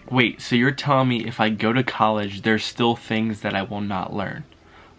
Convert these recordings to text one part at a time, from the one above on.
Wait, so you're telling me if I go to college, there's still things that I will not learn?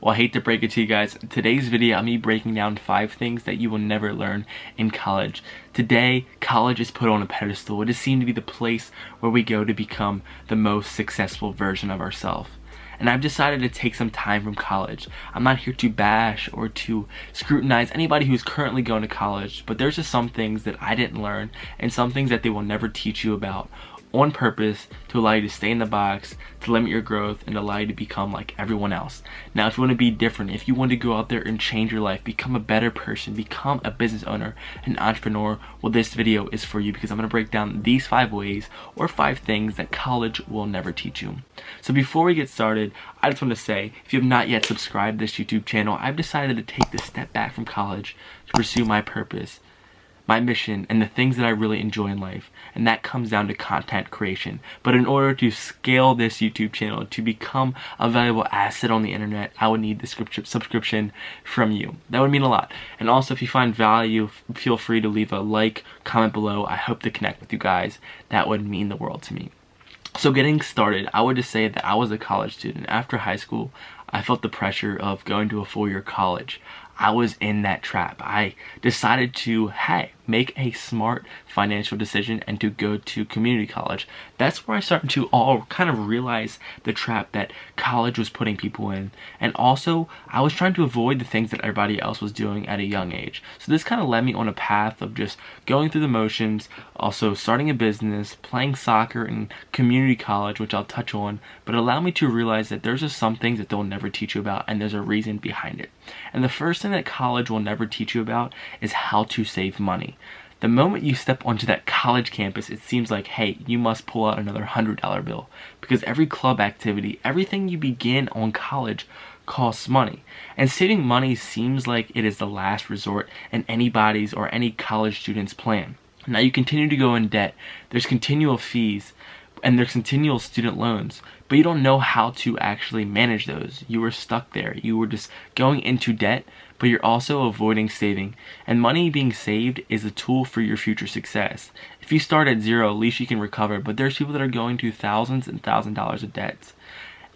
Well, I hate to break it to you guys. In today's video, I'm going to be breaking down 5 things that you will never learn in college. Today, college is put on a pedestal. It is seen to be the place where we go to become the most successful version of ourselves. And I've decided to take some time from college. I'm not here to bash or to scrutinize anybody who's currently going to college, but there's just some things that I didn't learn and some things that they will never teach you about on purpose to allow you to stay in the box, to limit your growth, and allow you to become like everyone else. Now, if you want to be different, if you want to go out there and change your life, become a better person, become a business owner, an entrepreneur, well, this video is for you because I'm going to break down these 5 ways or 5 things that college will never teach you. So before we get started, I just want to say, if you have not yet subscribed to this YouTube channel, I've decided to take this step back from college to pursue my purpose, my mission, and the things that I really enjoy in life, and that comes down to content creation. But in order to scale this YouTube channel to become a valuable asset on the internet, I would need the subscription from you. That would mean a lot. And also, if you find value, feel free to leave a like, comment below. I hope to connect with you guys. That would mean the world to me. So getting started, I would just say that I was a college student. After high school, I felt the pressure of going to a 4-year college. I was in that trap. I decided to, hey, make a smart financial decision and to go to community college. That's where I started to all kind of realize the trap that college was putting people in. And also, I was trying to avoid the things that everybody else was doing at a young age. So this kind of led me on a path of just going through the motions, also starting a business, playing soccer in community college, which I'll touch on, but it allowed me to realize that there's just some things that they'll never teach you about, and there's a reason behind it. And the first thing that college will never teach you about is how to save money. The moment you step onto that college campus, it seems like, hey, you must pull out another $100 bill, because every club activity, everything you begin on college costs money. And saving money seems like it is the last resort in anybody's or any college student's plan. Now you continue to go in debt, there's continual fees, and there's continual student loans, but you don't know how to actually manage those. You were stuck there. You were just going into debt, but you're also avoiding saving. And money being saved is a tool for your future success. If you start at zero, at least you can recover, but there's people that are going to thousands and thousands of dollars of debts,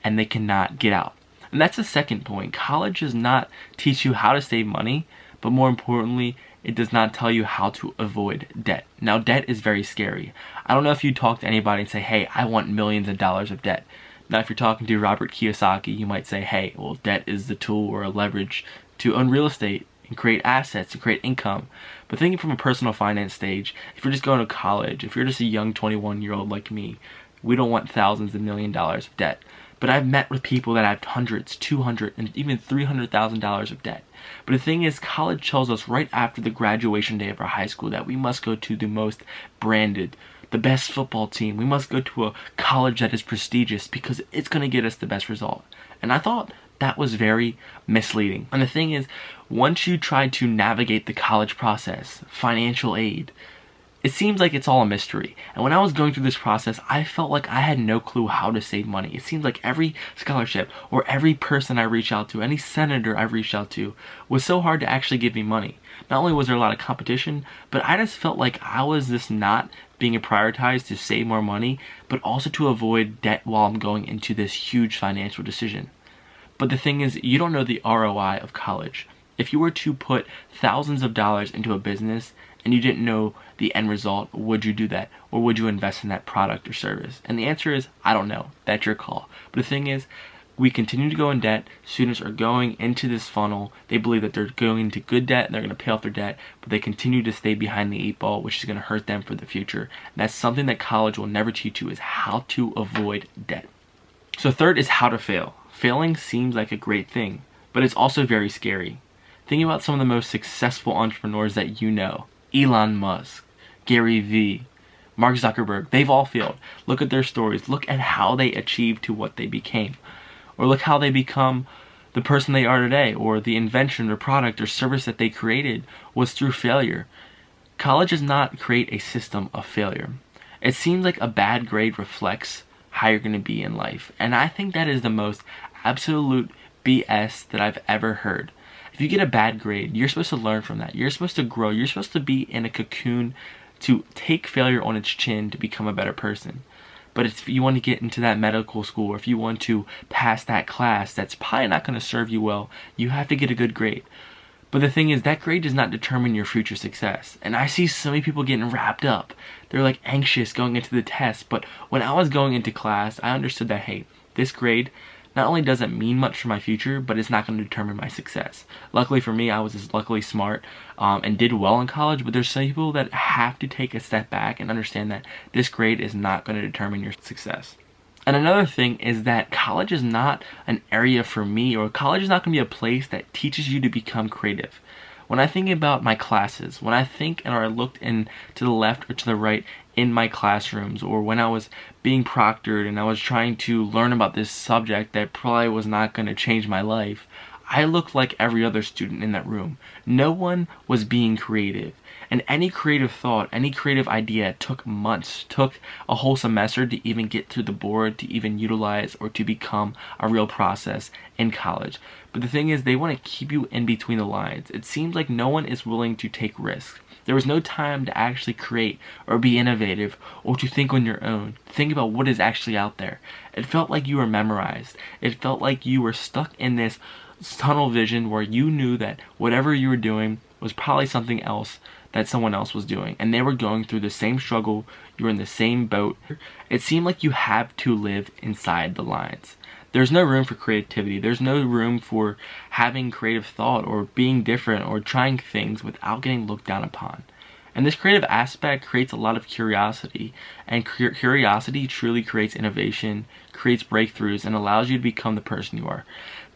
and they cannot get out. And that's the second point. College does not teach you how to save money, but more importantly, it does not tell you how to avoid debt. Now, debt is very scary. I don't know if you talk to anybody and say, hey, I want millions of dollars of debt. Now, if you're talking to Robert Kiyosaki, you might say, hey, well, debt is the tool or a leverage to own real estate and create assets and create income. But thinking from a personal finance stage, if you're just going to college, if you're just a young 21-year-old like me, we don't want thousands of million dollars of debt. But I've met with people that have hundreds, 200, and even $300,000 of debt. But the thing is, college tells us right after the graduation day of our high school that we must go to the most branded, the best football team. We must go to a college that is prestigious because it's going to get us the best result. And I thought that was very misleading. And the thing is, once you try to navigate the college process, financial aid, it seems like it's all a mystery. And when I was going through this process, I felt like I had no clue how to save money. It seems like every scholarship or every person I reached out to, any senator I reached out to, was so hard to actually give me money. Not only was there a lot of competition, but I just felt like I was just not being prioritized to save more money, but also to avoid debt while I'm going into this huge financial decision. But the thing is, you don't know the ROI of college. If you were to put thousands of dollars into a business and you didn't know the end result, would you do that? Or would you invest in that product or service? And the answer is, I don't know. That's your call. But the thing is, we continue to go in debt. Students are going into this funnel. They believe that they're going into good debt and they're going to pay off their debt, but they continue to stay behind the 8 ball, which is going to hurt them for the future. And that's something that college will never teach you, is how to avoid debt. So third is how to fail. Failing seems like a great thing, but it's also very scary. Think about some of the most successful entrepreneurs that you know. Elon Musk, Gary Vee, Mark Zuckerberg, they've all failed. Look at their stories. Look at how they achieved to what they became. Or look how they become the person they are today, or the invention or product or service that they created was through failure. College does not create a system of failure. It seems like a bad grade reflects how you're going to be in life. And I think that is the most absolute BS that I've ever heard. If you get a bad grade, you're supposed to learn from that. You're supposed to grow. You're supposed to be in a cocoon to take failure on its chin to become a better person. But if you want to get into that medical school, or if you want to pass that class that's probably not going to serve you well, you have to get a good grade. But the thing is, that grade does not determine your future success. And I see so many people getting wrapped up. They're like anxious going into the test. But when I was going into class, I understood that, hey, this grade not only doesn't mean much for my future, but it's not going to determine my success. Luckily for me, I was just luckily smart and did well in college, but there's some people that have to take a step back and understand that this grade is not going to determine your success. And another thing is that college is not an area for me, or college is not going to be a place that teaches you to become creative. When I think about my classes, when I think or I looked in to the left or to the right in my classrooms, or when I was being proctored and I was trying to learn about this subject that probably was not going to change my life, I looked like every other student in that room. No one was being creative. And any creative thought, any creative idea took months, took a whole semester to even get to the board, to even utilize, or to become a real process in college. But the thing is, they want to keep you in between the lines. It seems like no one is willing to take risks. There was no time to actually create or be innovative or to think on your own. Think about what is actually out there. It felt like you were memorized. It felt like you were stuck in this tunnel vision where you knew that whatever you were doing was probably something else that someone else was doing, and they were going through the same struggle. You were in the same boat. It seemed like you have to live inside the lines. There's no room for creativity. There's no room for having creative thought or being different or trying things without getting looked down upon. And this creative aspect creates a lot of curiosity, and curiosity truly creates innovation, creates breakthroughs, and allows you to become the person you are.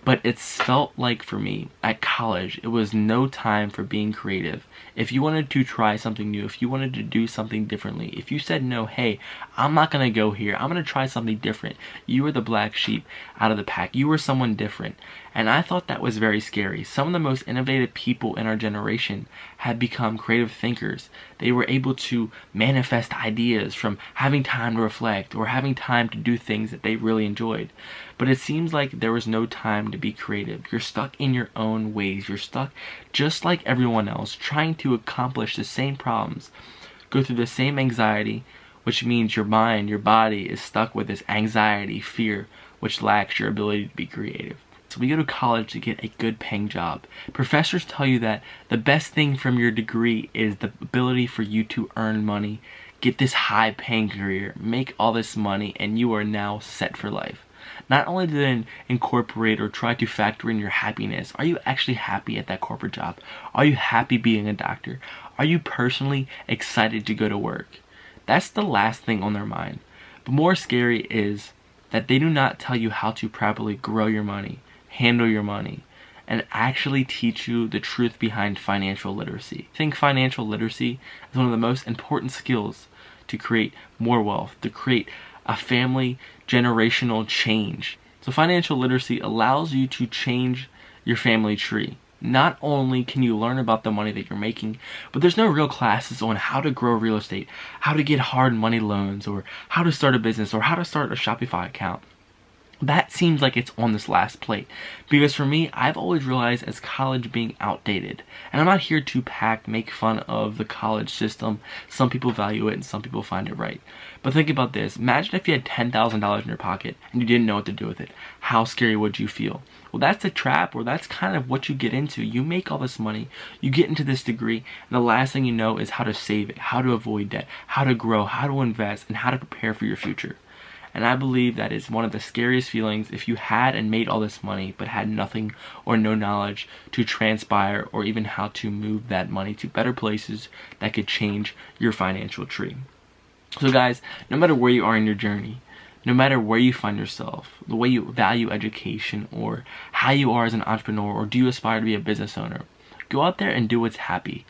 But it's felt like for me, at college, it was no time for being creative. If you wanted to try something new, if you wanted to do something differently, if you said no, hey, I'm not going to go here, I'm going to try something different, you were the black sheep out of the pack. You were someone different. And I thought that was very scary. Some of the most innovative people in our generation had become creative thinkers. They were able to manifest ideas from having time to reflect or having time to do things that they really enjoyed. But it seems like there was no time to be creative. You're stuck in your own ways. You're stuck just like everyone else, trying to accomplish the same problems, go through the same anxiety, which means your mind, your body is stuck with this anxiety, fear, which lacks your ability to be creative. So we go to college to get a good paying job. Professors tell you that the best thing from your degree is the ability for you to earn money, get this high paying career, make all this money, and you are now set for life. Not only do they incorporate or try to factor in your happiness, are you actually happy at that corporate job? Are you happy being a doctor? Are you personally excited to go to work? That's the last thing on their mind. But more scary is that they do not tell you how to properly grow your money, handle your money, and actually teach you the truth behind financial literacy. I think financial literacy is one of the most important skills to create more wealth, to create a family generational change. So financial literacy allows you to change your family tree. Not only can you learn about the money that you're making, but there's no real classes on how to grow real estate, how to get hard money loans, or how to start a business, or how to start a Shopify account. That seems like it's on this last plate. Because for me, I've always realized as college being outdated. And I'm not here to make fun of the college system. Some people value it and some people find it right. But think about this. Imagine if you had $10,000 in your pocket and you didn't know what to do with it. How scary would you feel? Well, that's a trap, or that's kind of what you get into. You make all this money, you get into this degree, and the last thing you know is how to save it, how to avoid debt, how to grow, how to invest, and how to prepare for your future. And I believe that is one of the scariest feelings if you had and made all this money but had nothing or no knowledge to transpire or even how to move that money to better places that could change your financial tree. So guys, no matter where you are in your journey, no matter where you find yourself, the way you value education or how you are as an entrepreneur, or do you aspire to be a business owner, go out there and do what's happy.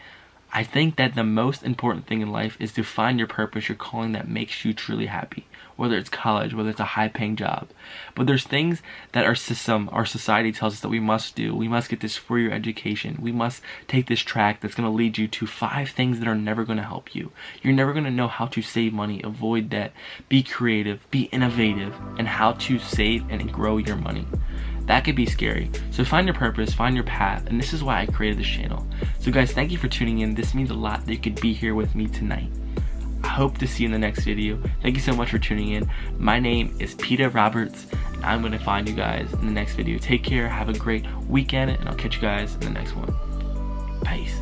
I think that the most important thing in life is to find your purpose, your calling that makes you truly happy. Whether it's college, whether it's a high-paying job. But there's things that our system, our society tells us that we must do. We must get this 4-year education. We must take this track that's going to lead you to 5 things that are never going to help you. You're never going to know how to save money, avoid debt, be creative, be innovative, and how to save and grow your money. That could be scary. So find your purpose, find your path, and this is why I created this channel. So guys, thank you for tuning in. This means a lot that you could be here with me tonight. I hope to see you in the next video. Thank you so much for tuning in. My name is Peter Roberts, and I'm going to find you guys in the next video. Take care, have a great weekend, and I'll catch you guys in the next one. Peace.